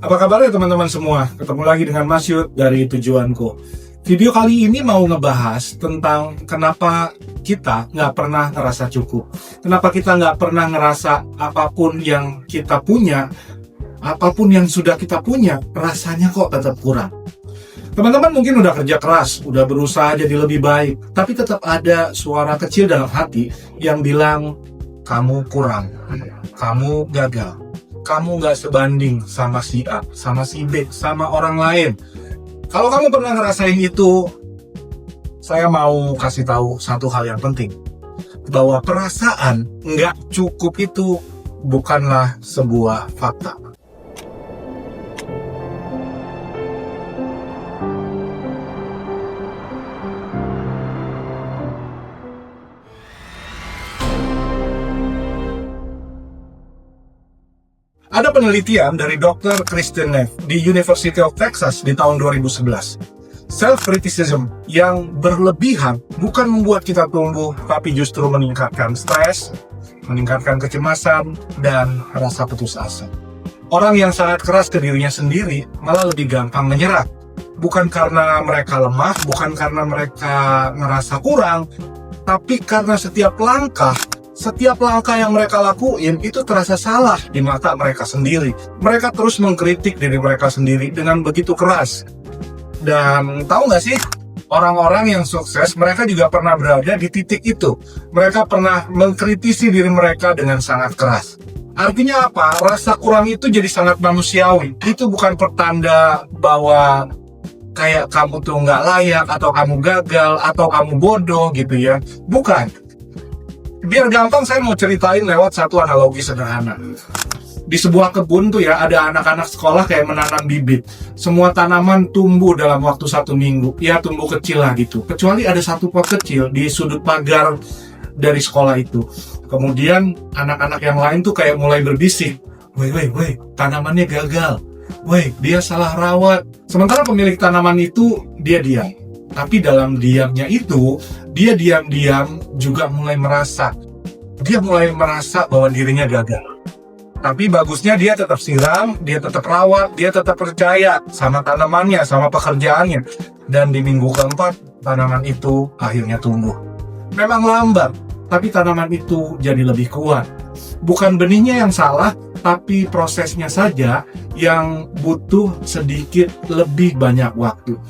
Apa kabarnya teman-teman semua? Ketemu lagi dengan Mas Yud dari Tujuanku. Video kali ini mau ngebahas tentang kenapa kita nggak pernah ngerasa cukup. Kenapa kita nggak pernah ngerasa apapun yang kita punya, apapun yang sudah kita punya, rasanya kok tetap kurang. Teman-teman mungkin udah kerja keras, udah berusaha jadi lebih baik, tapi tetap ada suara kecil dalam hati yang bilang, kamu kurang, kamu gagal. Kamu nggak sebanding sama si A, sama si B, sama orang lain. Kalau kamu pernah ngerasain itu, saya mau kasih tahu satu hal yang penting. Bahwa perasaan nggak cukup itu bukanlah sebuah fakta. Ada penelitian dari Dr. Christian Neff di University of Texas di tahun 2011. Self-criticism yang berlebihan bukan membuat kita tumbuh, tapi justru meningkatkan stres, meningkatkan kecemasan, dan rasa putus asa. Orang yang sangat keras ke dirinya sendiri malah lebih gampang menyerah. Bukan karena mereka lemah, bukan karena mereka ngerasa kurang, tapi karena setiap langkah yang mereka lakuin itu terasa salah di mata mereka sendiri. Mereka terus mengkritik diri mereka sendiri dengan begitu keras. Dan tahu nggak sih, orang-orang yang sukses mereka juga pernah berada di titik itu. Mereka pernah mengkritisi diri mereka dengan sangat keras. Artinya apa? Rasa kurang itu jadi sangat manusiawi. Itu bukan pertanda bahwa kayak kamu tuh nggak layak, atau kamu gagal, atau kamu bodoh gitu ya. Bukan. Biar gampang saya mau ceritain lewat satu analogi sederhana. Di sebuah kebun tuh ya ada anak-anak sekolah kayak menanam bibit. Semua tanaman tumbuh dalam waktu 1 minggu. Ya tumbuh kecil lah gitu. Kecuali ada satu pot kecil di sudut pagar dari sekolah itu. Kemudian anak-anak yang lain tuh kayak mulai berbisik. Woi, tanamannya gagal. Woi, dia salah rawat. Sementara pemilik tanaman itu dia diam. Tapi dalam diamnya itu, dia diam-diam juga mulai merasa. Dia mulai merasa bahwa dirinya gagal. Tapi bagusnya dia tetap siram, dia tetap rawat, dia tetap percaya sama tanamannya, sama pekerjaannya. Dan di minggu keempat, tanaman itu akhirnya tumbuh. Memang lambat, tapi tanaman itu jadi lebih kuat. Bukan benihnya yang salah, tapi prosesnya saja yang butuh sedikit lebih banyak waktu.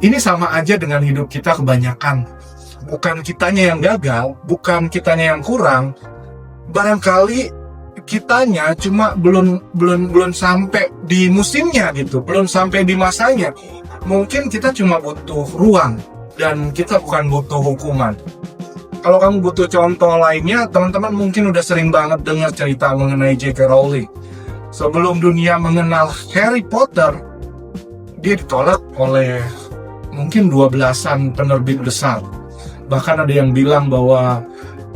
Ini sama aja dengan hidup kita kebanyakan. Bukan kitanya yang gagal, bukan kitanya yang kurang. Barangkali kitanya cuma belum sampai di musimnya gitu, belum sampai di masanya. Mungkin kita cuma butuh ruang dan kita bukan butuh hukuman. Kalau kamu butuh contoh lainnya, teman-teman mungkin udah sering banget dengar cerita mengenai J.K. Rowling. Sebelum dunia mengenal Harry Potter, dia ditolak oleh mungkin 12-an penerbit besar. Bahkan ada yang bilang bahwa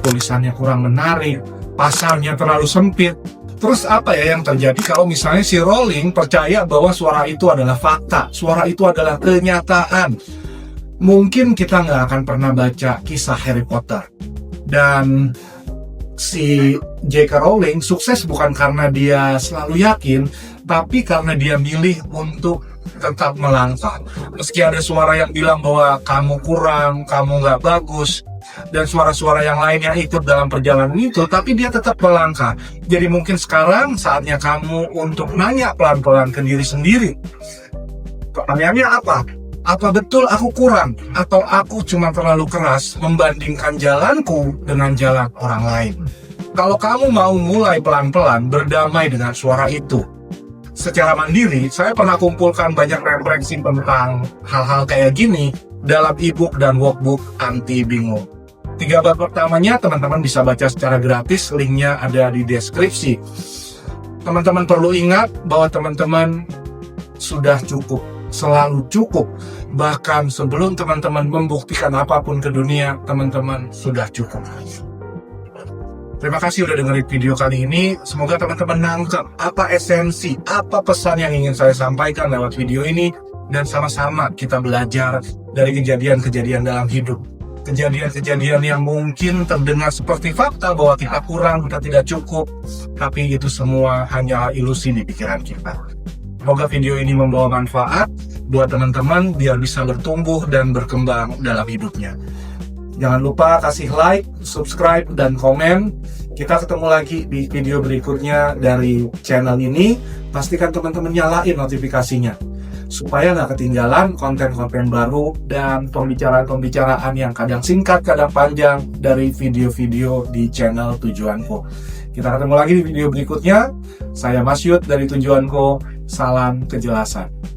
tulisannya kurang menarik, pasarnya terlalu sempit. Terus apa ya yang terjadi kalau misalnya si Rowling percaya bahwa suara itu adalah fakta, suara itu adalah kenyataan? Mungkin kita nggak akan pernah baca kisah Harry Potter. Dan si J.K. Rowling sukses bukan karena dia selalu yakin, tapi karena dia milih untuk tetap melangkah. Meski ada suara yang bilang bahwa kamu kurang, kamu nggak bagus, dan suara-suara yang lain yang ikut dalam perjalanan itu, tapi dia tetap melangkah. Jadi mungkin sekarang saatnya kamu untuk nanya pelan-pelan ke diri sendiri. Pertanyaannya apa? Apa betul aku kurang? Atau aku cuma terlalu keras membandingkan jalanku dengan jalan orang lain? Kalau kamu mau mulai pelan-pelan berdamai dengan suara itu, secara mandiri, saya pernah kumpulkan banyak referensi tentang hal-hal kayak gini dalam e-book dan workbook Anti Bingung. 3 bab pertamanya teman-teman bisa baca secara gratis, linknya ada di deskripsi. Teman-teman perlu ingat bahwa teman-teman sudah cukup, selalu cukup. Bahkan sebelum teman-teman membuktikan apapun ke dunia, teman-teman sudah cukup. Terima kasih udah dengerin video kali ini. Semoga teman-teman nangkep apa esensi, apa pesan yang ingin saya sampaikan lewat video ini. Dan sama-sama kita belajar dari kejadian-kejadian dalam hidup. Kejadian-kejadian yang mungkin terdengar seperti fakta bahwa kita kurang, kita tidak cukup. Tapi itu semua hanya ilusi di pikiran kita. Semoga video ini membawa manfaat buat teman-teman biar bisa bertumbuh dan berkembang dalam hidupnya. Jangan lupa kasih like, subscribe, dan komen. Kita ketemu lagi di video berikutnya dari channel ini. Pastikan teman-teman nyalain notifikasinya supaya nggak ketinggalan konten-konten baru dan pembicaraan-pembicaraan yang kadang singkat, kadang panjang dari video-video di channel Tujuanku. Kita ketemu lagi di video berikutnya. Saya Mas Yud dari Tujuanku. Salam kejelasan.